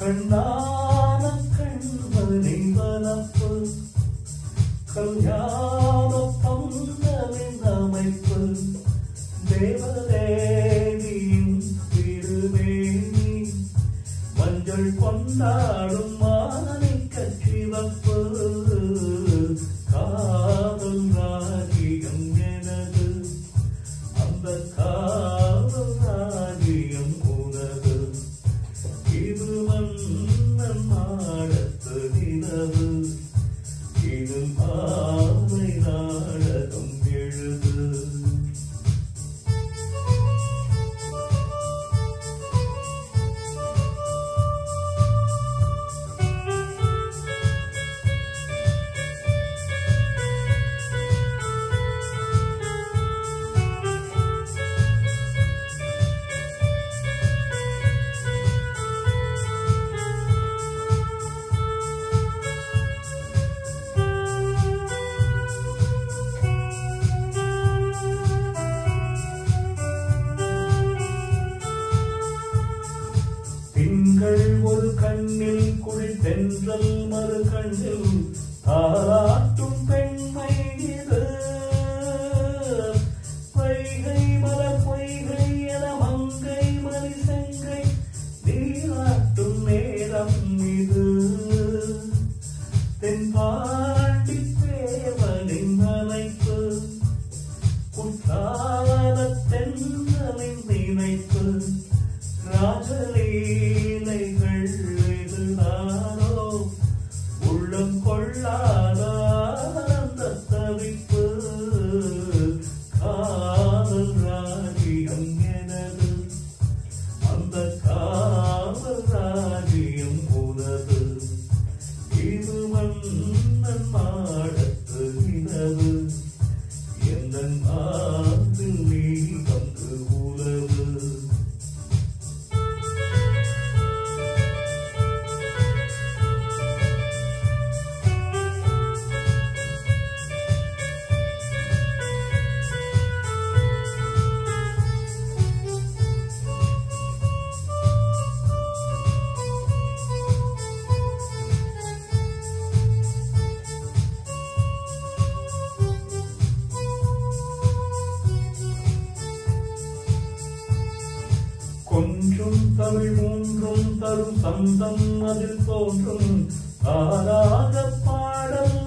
கண்ணான கண்மணி வனப்பு கல்யாண பந்தலின் அமைப்பு தேவதேவியின் திருவேணி மஞ்சள் கொண்டாடும் மாணிக்க சிவப்பு காதல் ராஜ்யம் எனது அந்த காதல் ராஜ்யம் உனது இது மன்னன் மாடத்து நிலவு இது மாலை நாடகம் எழுது திங்கள் ஒரு கண்ணில் குளிர் தென்றல் மறு கண்ணில் தாராட்டும் பெண்மை இது பொய்கை மலர் பொய்கை என மங்கை மணி செங்கை நீராட்டும் நேரம் இது தென்பாண்டி தேவனின் அழைப்பு குற்றால தென்றலின் நினைப்பு ராஜலீலைகள் இதுதானோ உள்ளம் கொள்ளாத அந்த தவிப்பு காதல் ராஜ்யம் எனது அந்த காதல் ராஜ்யம் உனது இது மன்னன் மாடத்து நிலவு எந்த நாட்டில் நீ வந்து உலவு கொஞ்சும் தமிழ் மூன்றும் தரும் சந்தம் அதில் தோன்றும் ஆராத பாடல்